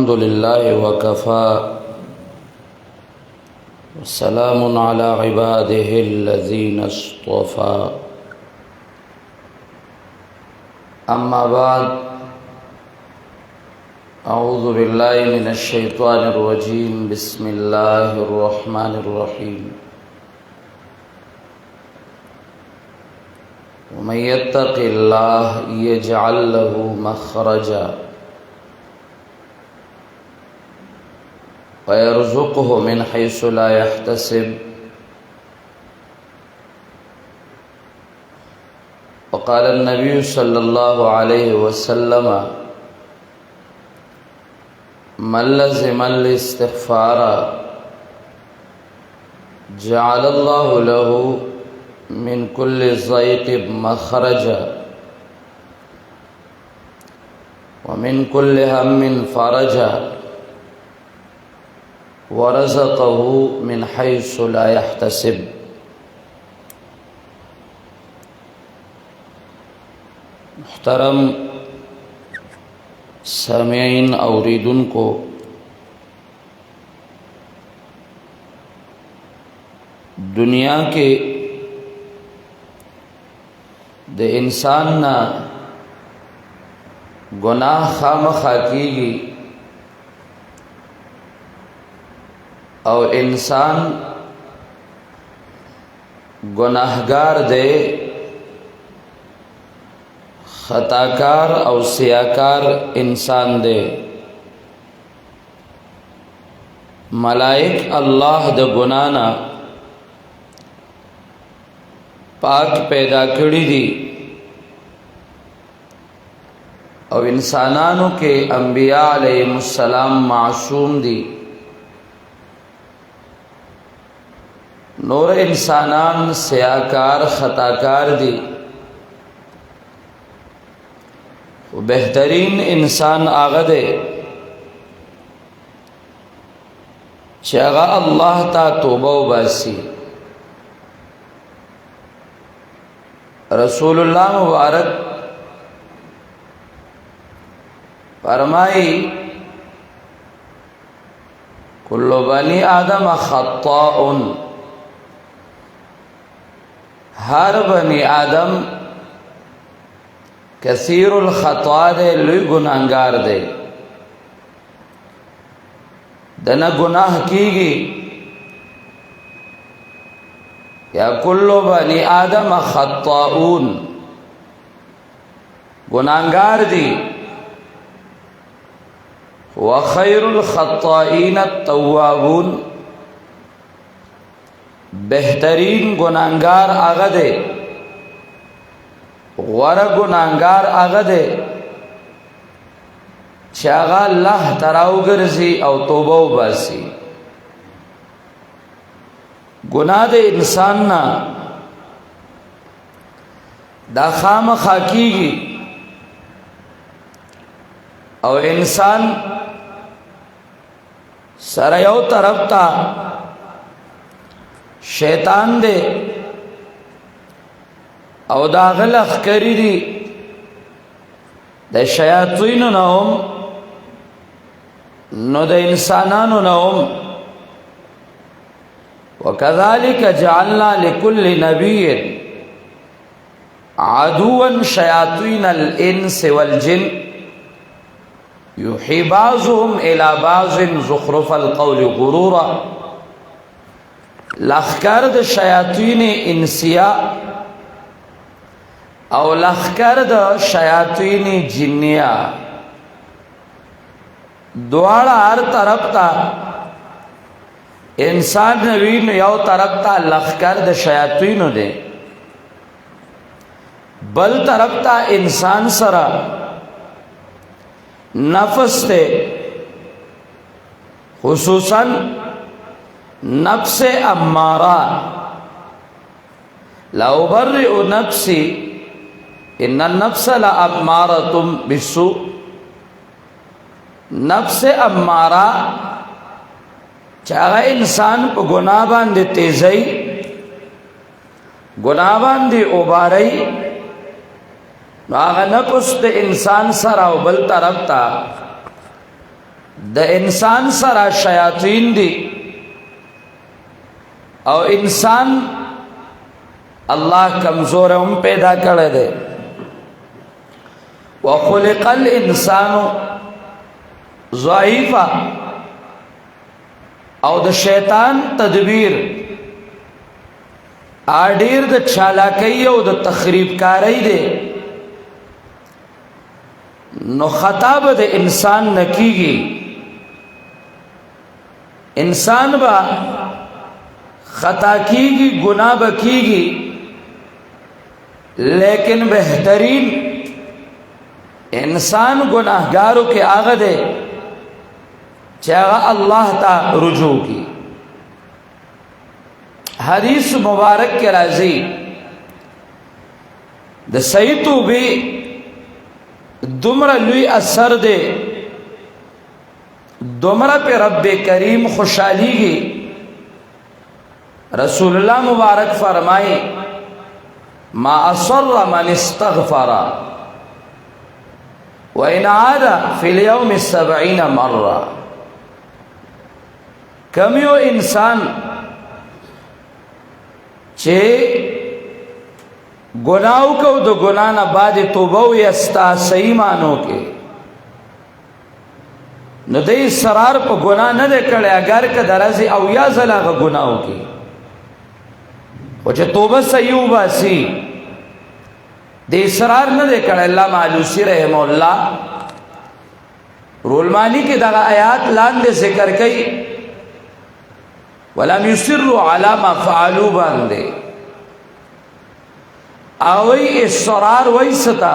الحمد لله وكفى وسلام على عباده الذين اصطفى أما بعد أعوذ بالله من الشيطان الرجيم بسم الله الرحمن الرحيم ومن يتق الله يجعل له مخرجا ويرزقه من حيث لا يحتسب وقال النبي صلى الله عليه وسلم من لزم الاستغفار جعل الله له من كل ضيق مخرجا ومن كل هم فرجا ورزقه من حيث لا يحتسب. محترم سامعین اوریدن کو دنیا کے د انسان نا گناہ خامخا کیگی او انسان گناہگار دے خطاکار او سیاکار انسان دے. ملائک اللہ د گنانا پاک پیدا کری دی او انسانانو کے انبیاء علیہ السلام معصوم دی. نور انسانان سیاکار خطاکار دی. بہترین انسان آغا دے چاگا اللہ تا توبہ و باسی. رسول اللہ مبارک فرمائی کل بنی آدم خطاء، ہر بنی آدم کثیر الخطا دے، لوی گناہگار دے. دنا گناہ کیگی یا کل بنی آدم خطاؤن، گناہگار دی. وخیر الخطائین التوابون، بہترین گناہگار آغا دے، غور گناہگار آغا دے چاگا اللہ تراو گرزی او توبہ و باسی. گناہ دے انسان نا دا خام خاکی گی او انسان سریو طرف تا شیطان دے او دا غلق کری دی دا شیاطین نوم نو دا انسانانو نوم. وکذالک جعلنا لکل نبی عدوا شیاطین الانس والجن یوحی بعضهم الى بعض زخرف القول غرورا. لخکر دا شیاطین انسیاء او لخکر دا شیاطین جنیا دوارا ہر طرف تا انسان نوین یو طرف تا لخکر دا شیاطین دے، بل طرف تا انسان سرا نفس دے، خصوصاً نفس امارہ. لأبرئ نفسی ان النفس لامارۃ بالسوء. نفس امارہ چاہا انسان پا گناہ باندے تیزی، گناہ باندے اوباری، نو آغا نفس دے انسان سر او بل طرف تا د انسان سره شیاطین دي او انسان الله کمزور هم پیدا کړی دی وخلق الانسان ضعیفا او د شیطان تدبیر اډیر د چالاکی او د تخریب کاری دی نو خطاب د انسان نکیږي انسان با خطا کیږي گناہ با کیږي لیکن بہترین انسان گناہگاروں کے آغا دے چاہا اللہ تا رجوع کی حدیث مبارک کے راضی د سیتو بھی دمرا لوی اثر دے دمرا پہ رب کریم خوشحالی گی رسول اللہ مبارک فرمائے ما اصر من استغفر وإن عاد في اليوم 70 مرة کم یو انسان چه گناہوں کو دو گناہ نہ بعد توبہ یستا صحیح مانو کے نو دے سرار پا گناہ نہ دے کڑے اگر کا درازی او یا زلاغ گناہوں کے وچه توبہ صحیح باسی دے اسرار نہ دے کڑا اللہ معلوسی رحمہ اللہ رولمانی کی دغا آیات لان دے ذکر کئی وَلَمْ يُسِرُّوا عَلَى مَا فَعَلُوا باندے آوئی اسرار ویستا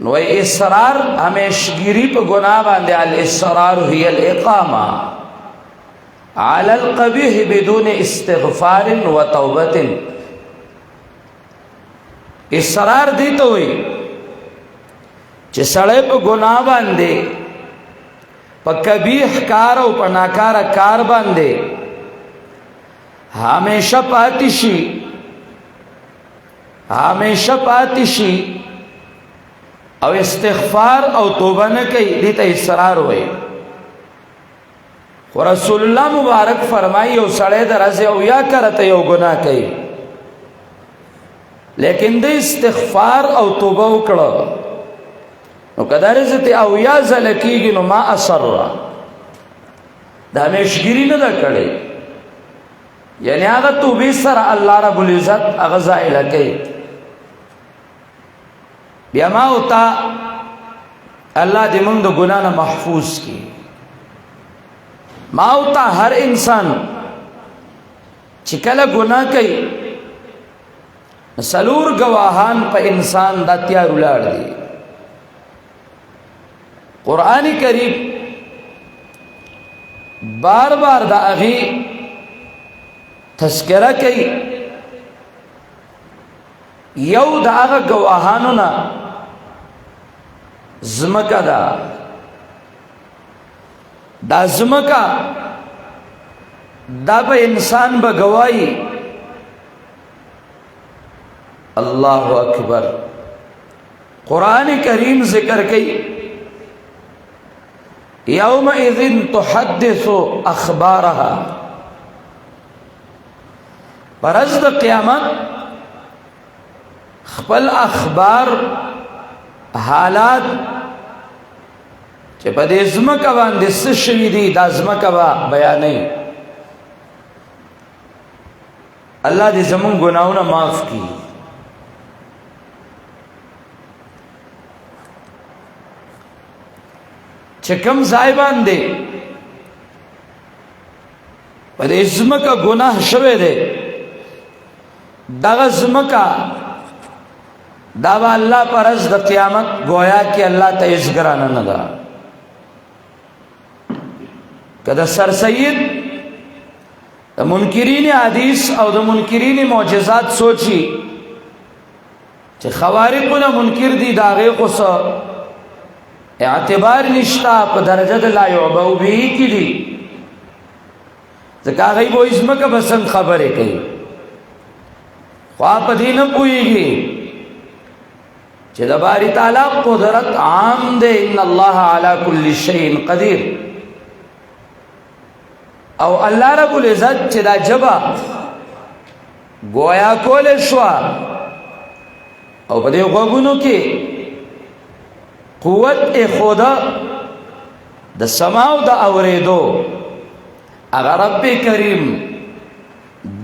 نوئی اسرار ہمیشگیری پہ گناہ باندے الاسرار ہی الاقامہ عَلَى الْقَبِحِ بِدُونِ استغفار وتوبت اسرار دیتا ہوئی چه سڑے پا گناہ باندے پا کبیح کار و پا ناکار کار باندے ہمیشہ پاتشی او استغفار او توبہ نہ کئی دیتا اسرار ہوئے رسول اللہ مبارک فرمائی او سڑے در ازے او یا کرتا یو گناہ کئی لیکن دے استغفار او توبہ اکڑا نو کدار ازتے او یا زلکی گی نو ما اثر را دا ہمیشگیری نہ دا کڑے یعنی آگا توبی سر اللہ رب العزت اغزائی لکے بیا ما ہوتا اللہ دی منگ دا گناہ نا محفوظ کی ما ہوتا ہر انسان چکل گناہ کئی سلور گواہان پا انسان دا تیار اولار دی قرآن کریم بار بار دا اغی تذکرہ کئی یو دا اغا گواہانونا زمکہ دا زمکہ دا با انسان با گواہی اللہ اکبر قرآن کریم ذکر کئی یومئذ تحدث اخبارها پرز دا قیامت خپل اخبار حالات چه پا دے زمکہ باندے سشوی دی دا زمکہ با بیانی اللہ دے زمون گناہونا معاف کی چکم زائبان دے پر ازمکا گناہ شوے دے داغ ازمکا داوا اللہ پر از دا قیامت گویا کہ اللہ تا ازگرانا ندا کہ دا سر سید دا منکرین حدیث او دا منکرین معجزات سوچی چه خوارقونا منکر دی داغی قصہ اعتبار نشتا پا درجہ لا یعباو بھی کی دی زکا غیب و ازمکا بسنگ خبرے کئی خواه پا دی نپوئی گی چې د باری تعالی قدرت عام دی ان الله علی کل شیء قدیر او الله رب العزت چې دا جبا گویا کول شو او په دې غوږونو کې قوت خدا د سماو د اوریدو اگر رب کریم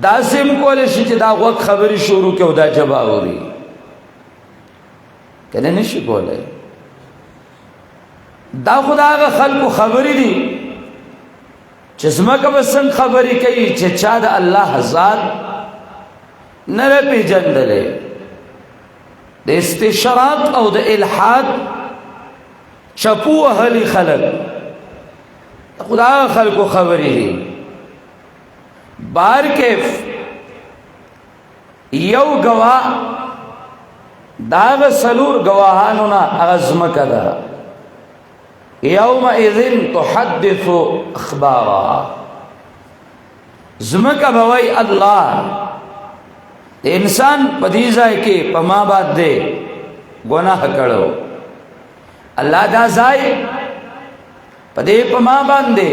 داسم کول شي چې دا غوږ خبري شروع کړي او دا جبا اوري کنه نشي کولای دا خدای خلق خبري دي چې زمکه بسن خبري کوي چې چا د الله ذات نه پیژندلې د استشراق او د الحاد چپو اهلی خلق خدای خلق خبري دي بار کیف یو گواه داغ سلور گواهانو نا اغزمک دا یومئذ تحدث اخبارا زمک بوئی اللہ انسان پدیزائی کے پما بات دے گناہ کرو اللہ دا زائی پدے پما باندے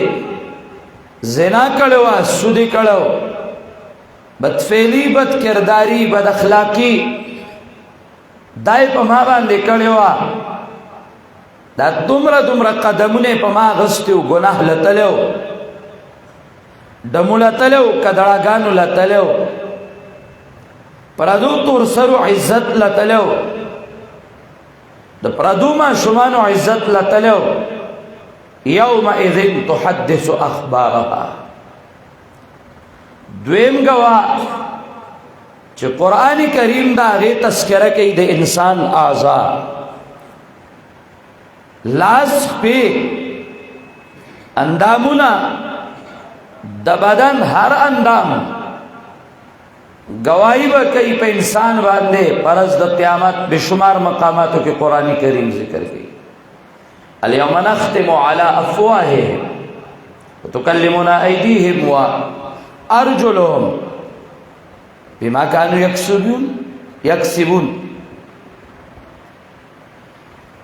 زنا کرو سودی کرو بدفعلی بد کرداری بد اخلاقی دای په ما باندې کړیوا دا دومره قدمونه په ما غستیو ګناه لتلو دمولتلو کډړاګانو لتلو پردو تور سرو عزت لتلو د پردو ما شمانو عزت لتلو یومئذ تحدث اخبارها دویم گوا چې قرآن کریم دا غي تذکرہ کوي د انسان اعضاء لاس په اندامونه د بدن هر اندام گواہی به کوي په انسان باندې پرز د قیامت بشمار مقاماتو کې قرآن کریم ذکر کوي اليوم نختم على افواههم وتكلمنا ايديهم وارجلهم بما كانوا يكسبون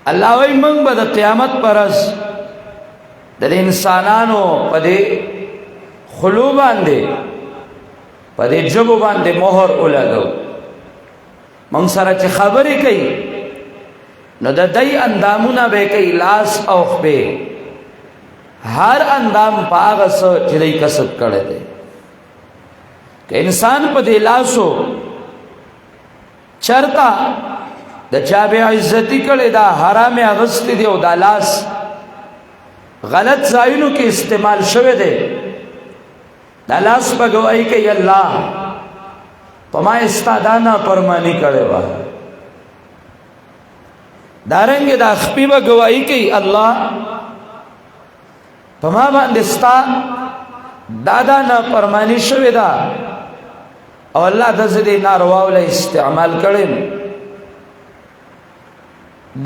الله وای موږ به د قیامت پرز د انسانانو په دې خلو باندې په دې جبو باندې مهر ولګو موږ سره چې خبرې کوي نو د دې اندامونه به کوي لاس او خبه هر اندام پاغه سو چې دې کسب کړي دي کہ انسان پا دے لاسو چرتا دا چابے عزتی کڑے دا حرام اغسطی دے و دا لاس غلط زائنو کے استعمال شوے دے دا لاس پا گواہی کہ اللہ پا ما استادانا پرمانی کڑے با دارنگ دا اخپی با گواہی کہ اللہ پا ما باندستا دادانا پرمانی شوے دا او الله د زدي ناروا ول استعمال کړي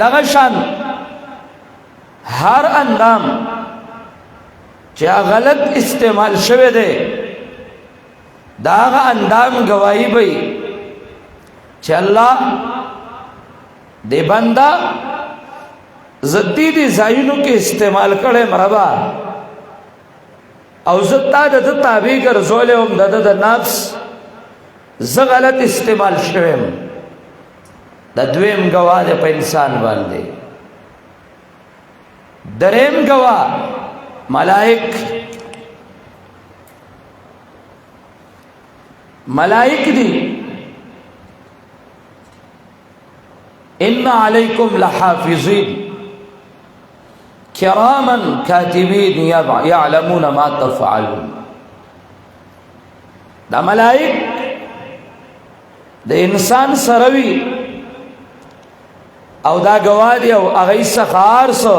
دغه شان هر اندام چې غلط استعمال شوه دی داغه اندام گواہی وي چې الله دې بندا زدي دي زاینو کې استعمال کړي مربا او زتا د تابع ګرځولم د نفس ز غلط استعمال شوم د دویم گواه د په انسان باندې دریم گواه ملائک دی ان علیکم لحافظین کراما کاتبین یعلمون ما تفعلون دا ملائک د انسان سروي او دا گوادی او اغی سخار سو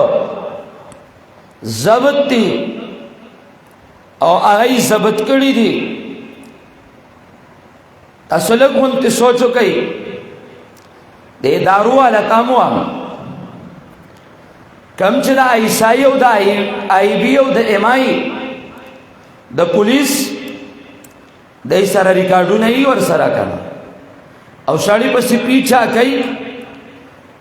ضبط دی او اغی ضبط کری دی تاسو لږ غونډې سوچو کوي د دارو والا کامو کم چې د عیسائی او د آی بی او د امای د پولیس د سره ریکارډونه یې ور سره کنه او شاړي پسې پیچا کوي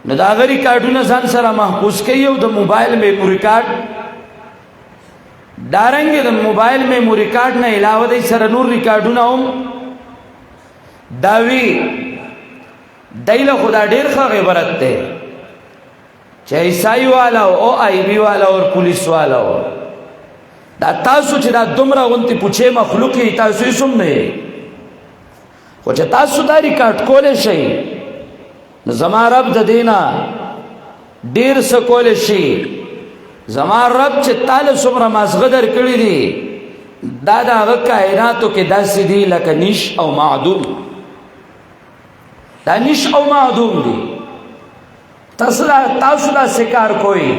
نو دا هغه ریکارډونه ځان سره محفوظ کوي او د موبایل میموري کارت دارنګه د موبایل میموري کارت نه علاوه د سره نور ریکارډونه هم داوی دایله خدا ډیر ښه عبارت ده چې عیسائی والا او آی بی والا او پولیس والا دا تاسو چې دا دومره غونتی پوچې مخلوق یې تاسو یې سم نه خو چې تاسو دا ریکارډ کولی شئ نو زما رب د دینا ډیر څه کولی شي زما رب چې تاله څومره مازغه درکړي دي دا د هغه کائناتو کې داسې دي لکه نیش او معدوم دا نیش او معدوم دي تاسو دا سکار کوئی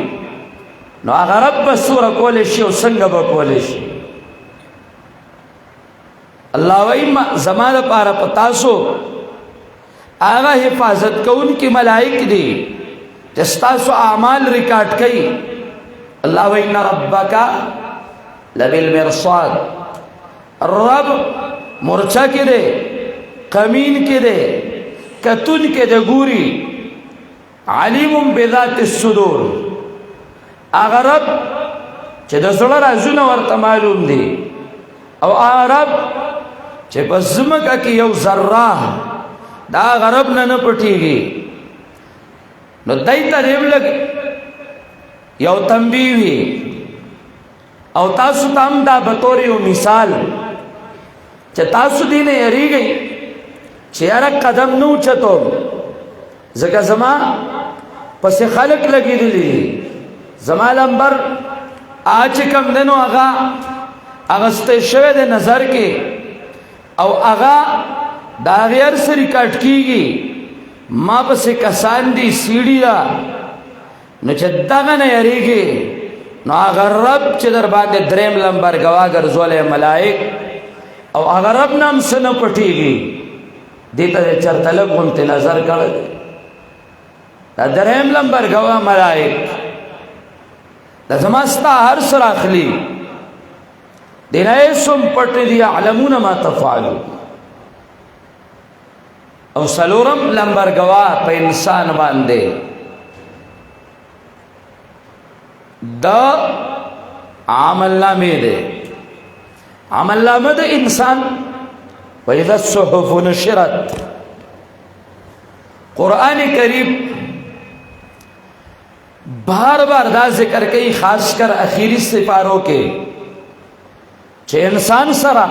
نو هغه رب به څومره کولی شي او څنګه به کولی شي الله وایي زما دپاره په تاسو هغه حفاظت کوونکي ملائک دي چې ستاسو اعمال ریکارډ کوي الله وایي ان ربک لبالمرصاد رب مورچه کې دی کمین کې دی کتون کې دی ګوري علیم بذات الصدور هغه رب چې د زړه رازونه ورته معلوم دي او هغه رب چې په ځمکه کې یو ذره دا هغه رب نه پټېږي نو دای ته لږ یو تنبیه وي او تاسو ته هم دا به طور یو مثال چې تاسو دې نه یریږئ چې یاره قدم نه اوچتوم ځکه زما پسې خلک لګېدلي زما لمبر چې کوم دی نو هغه اغستی شوی دی نظر کې او هغه د هغې هر څه ریکارډ کېږي ما پسې کسان دي سیډي ده نو چې دغه نه یریږي نو هغه رب چې در باندې دریم لمبر ګواه ګرځولی ملائک او هغه رب نه هم څه نه پټېږي دې ته د چرته لږ غوندې نظر کړی دی دا دریم لمبر ګواه ملائک دا زما ستا هر څه راخلي دې نه یې څوم پټ دي یعلمون ما تفعلون او څلورم لمبر ګواه په انسان باندې دا عمل نامې دی عمل نامه د انسان وإذا الصحف نشرت قرآن کریم بار بار دا ذکر کئی خاص کر اخیری سپاروں کے چې انسان سره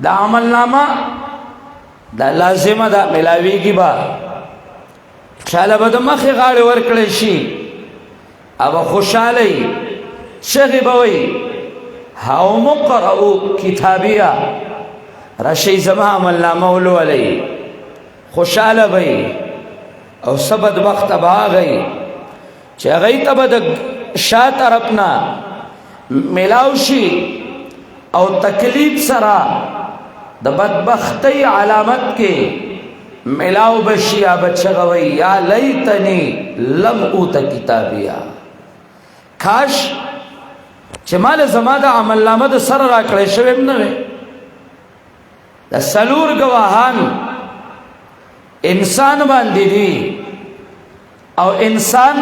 دا عمل نامه دا لازمه دا ملاویږي با چاله به د مخې غاړې ورکړی شي او خوشحالی چغې به وی هاوم اقرؤ کتابیه راشئ زما عمل نامه ولولئ خوشحاله به او څه بدبخته به هغی چې هغوی ته به د شا طرف نه ملاو شي او تکلیف سره د بدبختی علامت کې ملاو بشي یا بچغه وی یا لیتنی لم اوت کتابیا کاش چې مال زما د عمل نامه د سره راکړی شوی هم نه وی د څلور ګواهان انسان باندې دي او انسان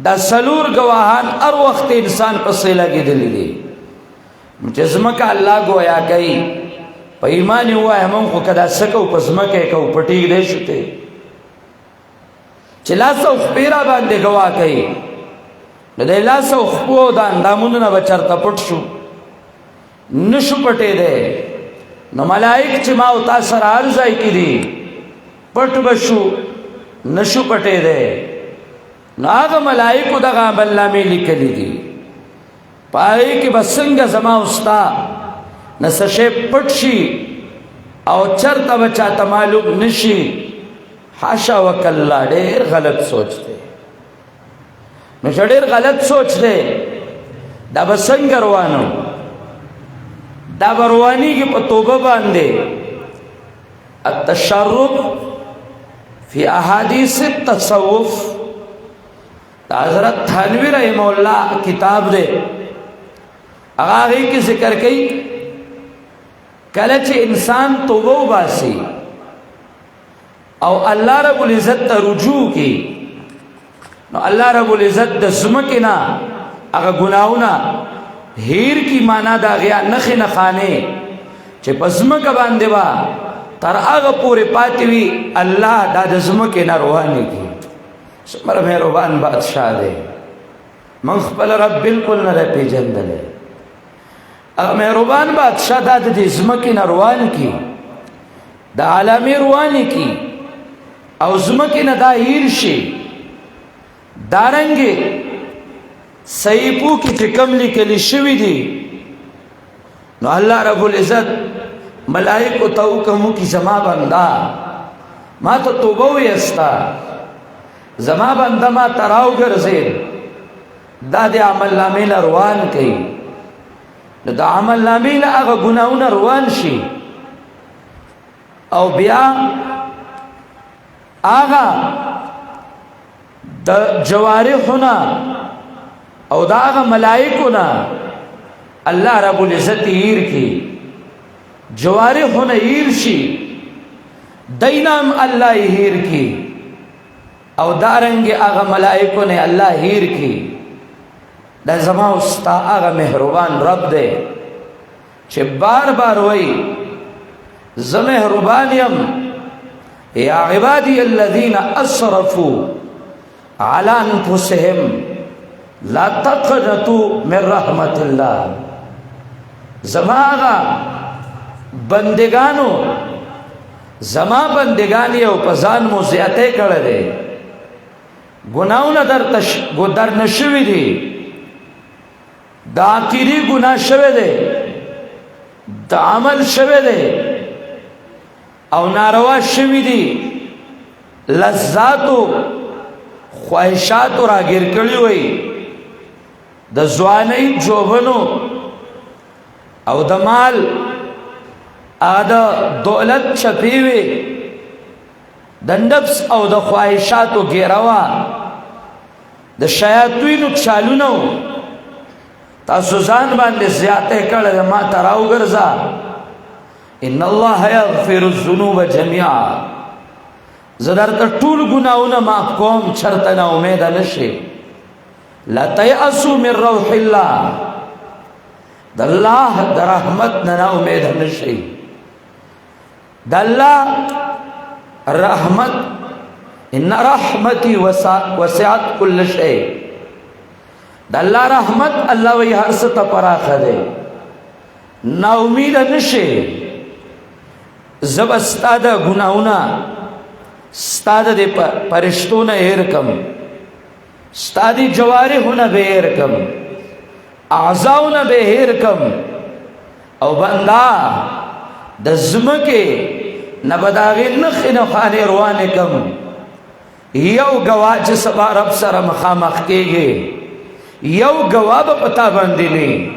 دا څلور ګواهان هر وخت انسان پسې لګېدلي دي چې ځمکه الله ګویا کوي په ایمان یې ووایه موږ خو که دا څه کوو په ځمکه یې کوو پټېږدی شو تی چې لاس او خپې را باندې ګواه کوي نو د لاس او خپو د اندامونو به چېرته پټ شو نه شو پټېدی نو ملائک چې ما او تا سره هر ځای کې دي پټ به شو نه شو پټېدی نو هغه ملائکو دغه عمل نامې لیکلي دي په هغې کې به څنګه زما او ستا نه څه شی پټ شي او چېرته به چاته معلوم نه شي حاشا وکالله ډېر غلط سوچ دی نو چې ډېر غلط سوچ دی دا به څنګه روانو دا به روانېږي په توبه باندې التشرب فی احادیث التصوف دا حضرت تھانوی رحمہ اللہ کتاب دے هغه کې ذکر کوي کله چې انسان توبه وباسي او الله رب العزت ته رجوع کی نو الله رب العزت د زمکه نه هغه ګناونه هیر کی معنا دا غیا نخ نه خانه چې پسمکه باندې وا تر هغه پورې پاتې وي الله دا د زمکه نه رواني کی سمره مهربان بادشاہ دی من خپل رب بالکل نه پیژندل هغه مهربان بادشاہ دا د زمکه نه روان کی د عالمي رواني کی او زمکه نه دا هیر شي دارنګي صحیفو کی چکم لیکلی شوی دی نو الله رب العزت ملائکو ته حکم کی زما بندا ما ته توبه ویستا زما بندا ما تراو ګرځید دا د عمل نامې روان کړي نو د عمل نامې هغه ګناونه روان شي او بیا هغه د جوارحنا او دا هغه ملائکونا الله رب العزت هیر کی جوارحنا هیر شي دینام الله هیر کی او دارنګ هغه ملائکونه الله هیر کی دا زما استا هغه مهربان رب دی چې بار بار وای زه مهربان یم یا عبادی الذین اسرفوا على انفسهم لا تقنطوا من رحمت الله زماغا بندگانو زما بندگانی او پزان مو زیاته کړه دي ګناونه در نشوي دي دا اخیری ګناه شوه دي دا عمل شوه دي او ناروا شوي دي لذاتو خواهشات را ګر کړی وي د ځواني جوبنو او د مال ادا دولت چپیوي د نفس او د خواهشاتو ګیروا د شیاطینو چالونو تاسو ځان باندې زیاته کړل ما تراو ګرځا ان الله یغفر الذنوب جميعا زدر ته ټول ګناونه معاف کوم چرته نه امید نشي لا تيأسوا من روح الله د الله د رحمت نه امید نشي د الله رحمت ان رحمتي وسعت كل شيء د الله رحمت الله وی هر څه ته پراخه ده نا امید نشي زب استاد ګناونه استاد د پرشتونه هر کم استاد جوارحونه به هر کم اعضاؤنا به هر کم او بندا د زمکه نبداغه نخ نه خانه روان کم یو گواج سبا رب سره مخامخ کېږي یو گواب پتا باندې نه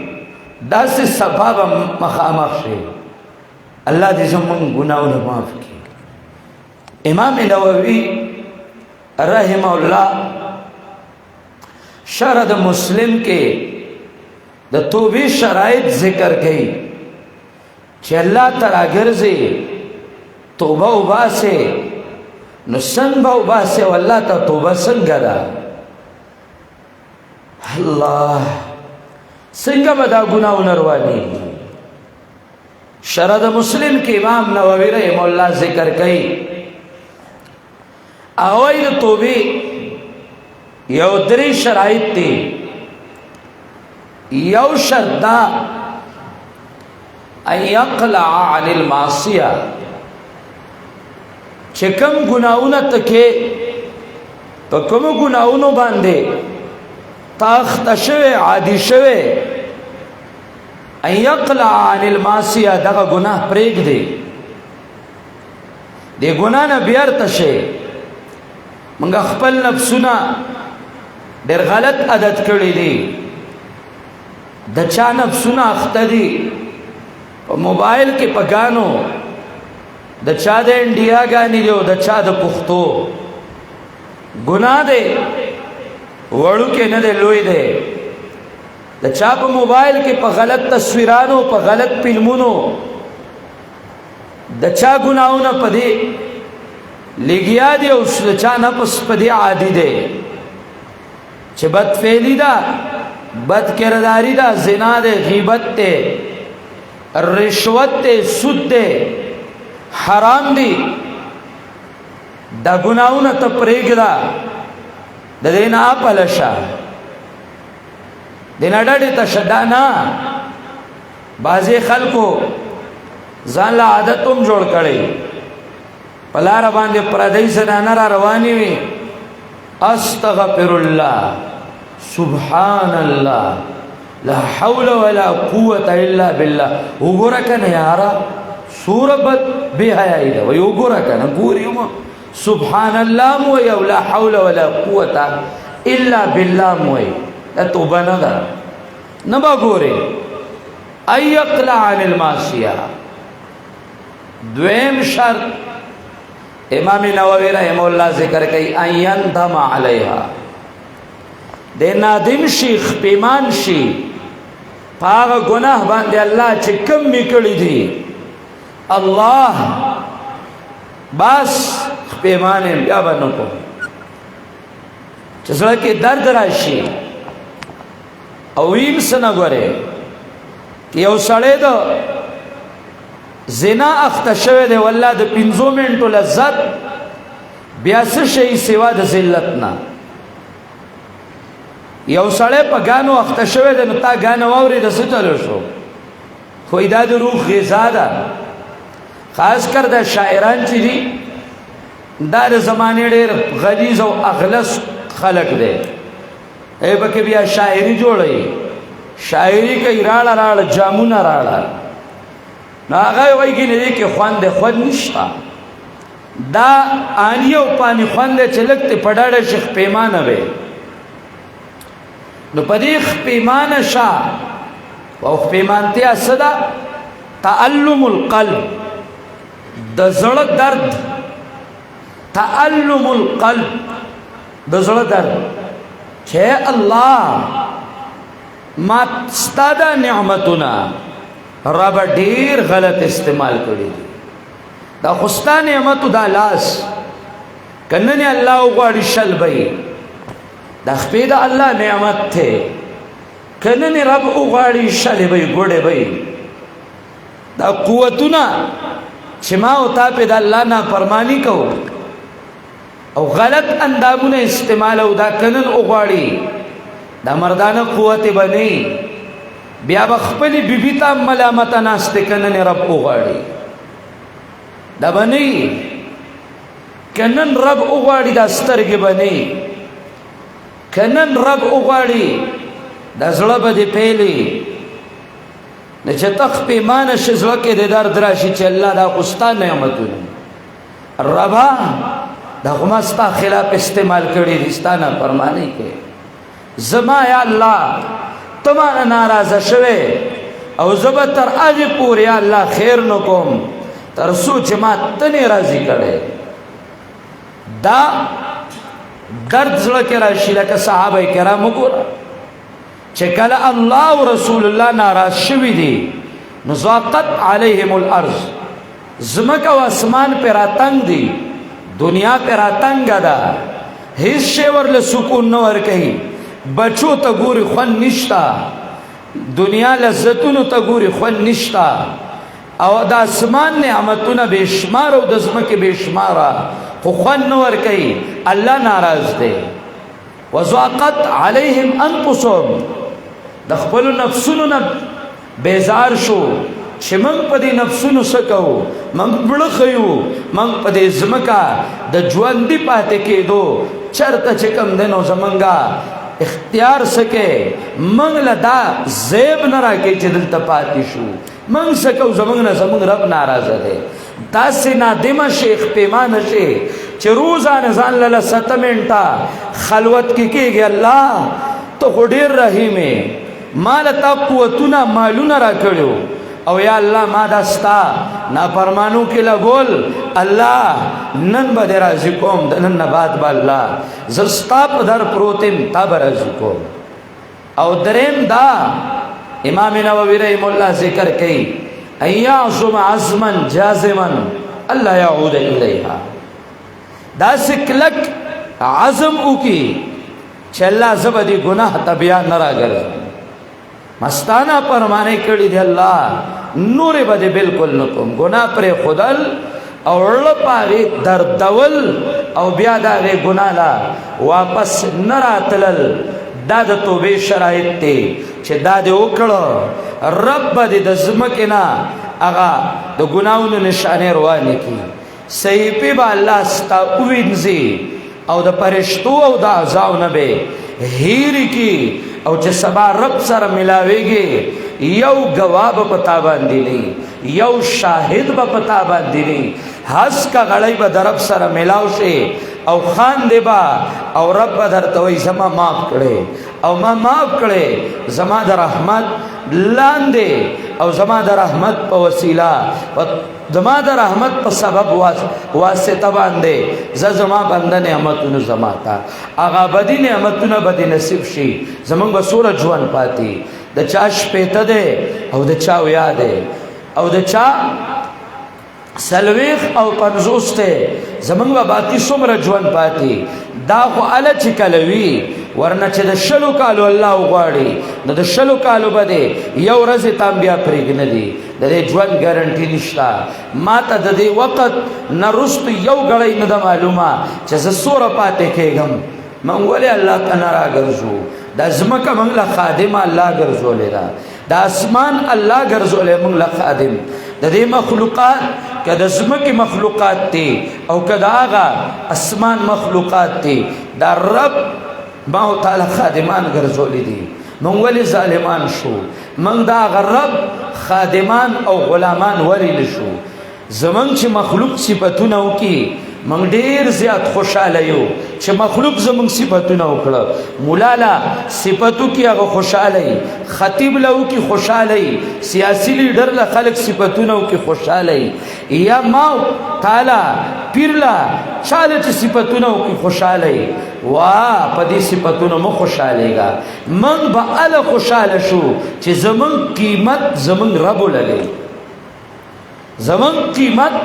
داس سبب مخامخ شي الله دې زمون ګناونه معاف کړي امام نووي رحمه الله شرح مسلم کے د توبې شرایط ذکر کړي چې الله تعالی ګرځي توبه وباسه نو څنګه وباسه والله ته توبه څنګه ده الله څنګه بدا ګناونه رواني شرح مسلم کې امام نووي رحمه الله ذکر کړي اوایل توبه یو درې شرایط دي یو شرط دا ان يقلع عن المعصيه چې کوم ګناونه تکي په کوم ګناونو باندې تاخت شوه عادي شوه ان يقلع عن المعصيه دغه ګناه پرېګ دی د ګناه نه بیرته شي منګ خپل نفسونه ډېر غلط عادت کړی دي د چا نفسونه اخته دي په موبایل کې پګانو د چا د انډیا غانې دی او د چا د پښتو ګناه دی وړو کې نه دی لوی دی د چا په موبایل کې په غلط تصویرانو په غلط فلمونو د چا ګناونه په دې لګیا دی او چا نفس په دې عادي دی چې بد فعلی ده، بد کرداری ده، زنا ده، غیبت ده، رشوت ده، سود ده، حرام دی، دا گناہونا تا پریگدا، دا دینا آپا لشا، دینا ڈاڑی تا شدانا. بازی خلقو ځان لا عادتوم جوړ کړي، پلار باندې پردی زنانه را رواني وي، استغفر الله، سبحان الله، لا حول ولا قوة الا بالله. وګوره کنه یارا سوربت به حیاي ده، وي وګوره کنه ګوري مو سبحان الله مو او لا حول ولا قوة الا بالله مو. دا توبه نه ده، نه با ګوري. ايقلع عن المعصيه. دویم شرط امام نووي رحمه الله ذکر کوي، ان يندم عليها، د نادم شیخ پیمان شي پاغه گناه باندې الله چې کم میکړي دي، الله بس پیمانه بیا باندې کو چې زړه کې درد راشي. او ویم سره غره یو سړی د زنا اخته شوی دی، والله د 5 منټو لذت بیا څه شي سوا د ذلت نه. یو سړی په غانو اخته شوی دی، نو تا غانو واوري د څه چلو شو، خو دا د روح غذا ده. خاص کر د شاعران چې دي دا د زمانې ډېر غلیظ او اغلس خلق دی، ای پکې بیا شاعري جوړوي، شاعري کوي راړه راړه جامونه راړه، نو هغه وایي کې نه دی کې خوند نشته. دا آنی او پانی خوند چې لږ ته پډاړه شیخ پیمانه وي، نو په دې پیمانه شا او پیمانتیا صدا تعلم القلب، د زړه درد، تعلم القلب، د زړه درد چې الله ما ستاده نعمتونه رب ډیر غلط استعمال کړی دي. دا خوستا نعمت دا لاس کنه الله غواړي شل بي، دا خپې دا الله نعمت ته کنه رب غواړي شل بي ګوډه بي. دا قوتونه چې ما او تا په د الله نه فرمانی کو او غلط اندامونه استعمال او دا کنن غواړي، دا مردانه قوت بني بیا بخپل بیبی تا ملامت ناست کنن رب غواړي، دا بني کنن رب غواړي، دا سترګې بني کنن رب غواړي، دا زړه به پیلي نه چې تخ پیمانه شزړه کې د درد راشي چې الله دا خوستا نعمتونه ربا دا غمستا خلاف استعمال کړي رستانه فرمانی کې. زما یا الله تمہارا ناراضه شوه او زبتر اجه پور یا الله خیر نکوم تر سوچ ما تنه راضی کړي. دا درد زړه کې راشي لکه صحابه کرام وګوره چې کله الله او رسول الله ناراض شوي دي، نو ضاقت علیهم الارض، زمکه او اسمان پر راتنګ دي، دنیا پر راتنګ ده، هیڅ شی ورله سکون نه ورکوي. بچو ته ګوري خوند نشتا، دنیا لذتونو ته ګوري خوند نشتا، او د اسمان نعمتونه بشمار او د زمکه بشماره خو خوند نه ورکوي. الله ناراض دی. وضاقت علیهم انفسهم، د خپل نفسونو نه بیزار شو چې موږ په دې نفسونو څه کوو، موږ مړه خیو، موږ په دې ځمکه د ژوندي پاتې کېدو چرته چې کوم دی نو زمونږه اختیار سکے، موږ له دا زیب نه راکړي چې دلته پاتې شو، موږ څه کوو، زمونږ نه زمونږ رب ناراضه دی. داسې نادمه شیخ پیمانه شي چې روزانه ځان له 7 منټه خلوت کې کېږي، الله ته خو ډېر رحیم یې، ما له تا قوتونه مالونه راکړو، او یا الله ما دا ستا نافرمانو کې لګول، الله نن به دې راضي کوم، د نن نه بعد به الله زه ستا په در پروت یم، تا به راضي کوم. او دریم دا امام نووي رحم الله ذکر کوي، ان یعظم عزما جازما الله یعود الیها، داسې کلک عزم وکړي چې الله زه به دې ګناه ته بیا نه راګرځم. مستانه فرمانه کړي دی الله نورې به دې بالکل نه کوم. ګناه پرې ښودل او زړه په هغې دردول او بیا د هغې ګناه له واپس نه راتلل، دا د توبې شرایط دی چې دا دې وکړه رب به دې د ځمکې نه هغه د ګناهونو نشانې روانې کړي. صحیفې به الله ستا ووینځي او د فرشتو او د اعضاو نه به هیرې کړي او چې سبا رب سره ملاویږي یو گواه به پتا باندې نه، یو شاهد به پتا باندې نه، هس کا غړی به در رب سره ملاو شي او خان دی با او رب به درته وایي زما معاف کړې او ما معاف کړې زما د رحمت لاندې او زما د رحمت په وسیله زما د رحمت په سبب واسطه باندې زما بنده نعمتونه زما ته هغه بدي نعمتونه به نصیب شي. زمونږ به څومره ژوند پاتې، د چا شپېته دی او د چا ویا دی او د چا سلویخ او پنځوس دی، زمونږ به باقي څومره ژوند پاتې. دا خو هله چې کله وي، ورنه چې د 100 کالو الله وغواړي نو د 100 کالو به دی یو ورځې تام بیا پرېږدي، د دې ژوند ګارنټي نشته. ما ته د دې وخت نه وروسته یو ګړی نه ده معلومه چې زه څومره پاتې کېږم. موږ ولې الله ته نه راګرځو؟ دا ځمکه موږ له خادمه الله ګرځولې ده، دا اسمان الله ګرځولی موږ له خادم. د دې مخلوقات که د ځمکې مخلوقات دي او که د هغه اسمان مخلوقات دي، دا رب ما تعالی خادمان ګرځولی دي. موږ ولې ظالمان شو؟ موږ د هغه رب خادمان او غلامان ولې نه شو؟ زمونږ چې مخلوق صفتونه وکړي موږ ډېر زیات خوشحاله یو چې مخلوق زمونږ صفتونه وکړه. مولا له صفتو کې هغه خوشحاله وي، خطیب له وکړي خوشحاله وي، سیاسي لیډر له خلک صفتونه وکړي خوشحاله وي، یا ما تعالی پیر له چا له چې صفتونه وکړي خوشحاله وي. واه په دې صفتونو مه خوشحالېږه. موږ به هله خوشحاله شو چې زمونږ قیمت زمونږ رب ولګوي، زمونږ قیمت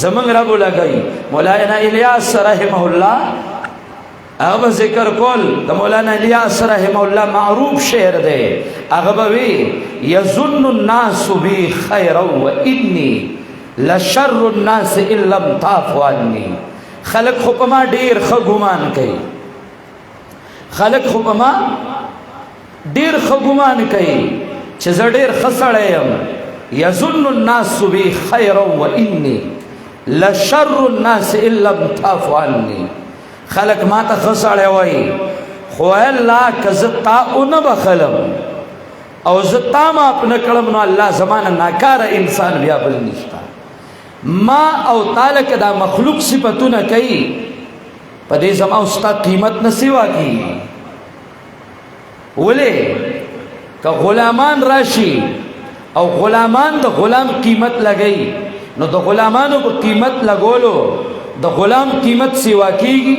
زمونږ رب ولګوي. مولانا الیاس رحمه الله هغه ذکر کول د مولانا الیاس رحمه الله معروف شعر دی. هغه به وي یظن الناس بی خیرا و انی لشر الناس ان لم تعفو عني. خلق خو په ما ډېر ښه ګمان کوي، خلق خو په ما ډېر ښه ګمان کوي چې زه ډېر ښه سړی یم. یظن الناس بی خیرا و انی لشر الناس ان لم تعفو عني. خلق ما ته ښه سړی وایي، خو الله که زه تا ونه بخلم او زه تا معاف نه کړم نو الله زما نه ناکاره انسان بیا بل نشته. ما او تعالی که دا مخلوق صفتونه کوي، په دې زما او ستا قیمت نه سوا کېږي. ولې که غلامان راشي او غلامان د غلام قیمت لګوي نو د غلامانو په قیمت لګولو د غلام قیمت سوا کېږي؟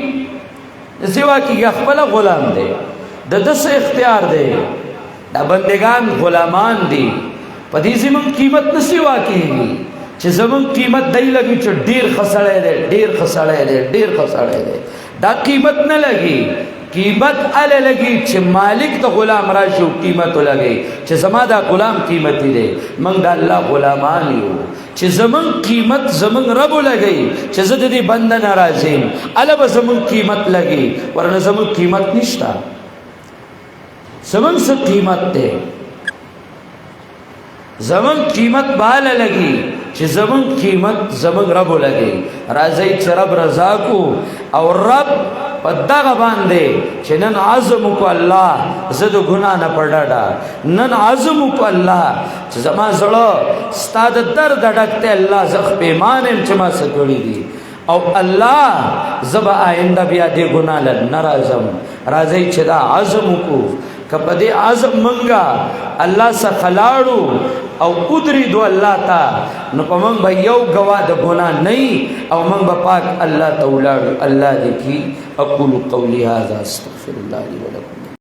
سوا کېږي. خپل غلام دی، د ده څه اختیار دی، دا بندگان غلامان دي، په دې زمونږ قیمت نه سوا کېږي چې زمونږ قیمت دی لګي چې ډېر ښه سړی دی، ډېر ښه سړی دی، ډېر ښه سړی دی. دا قیمت نه لګي. قیمت هله لګي چې مالک د غلام راشي او قیمت ولګي چې زما دا غلام قیمتي دی. موږ د الله غلامان یو چې زمونږ قیمت زمونږ رب ولګي چې زه د دې بنده ناراض یم، هله به زمونږ قیمت لګي، ورنه زمونږ قیمت نشته. زمونږ څه قیمت دی؟ زمونږ قیمت به هله لګي چې زمونږ قیمت زمونږ رب ولګي. راځئ چې رب رضا کو او رب په دغه باندې چې نن عزم وکړو الله زه د ګناه نه په ډډه، نن عزم وکړو الله چې زما زړه ستا د درد ډک دی الله، زه پښیمان یم چې ما څه کړي دي او الله زه به آینده بیا دې ګناه له نه راځم. راځئ چې دا عزم وکړو. که په دې عزم منګه الله څخه لاړو او ودرېدو الله ته نو په موږ به یو ګواه د ګناه نه او موږ به پاک الله ته ولاړو. الله دې کي. اقول قولي هذا استغفر الله لي ولكم.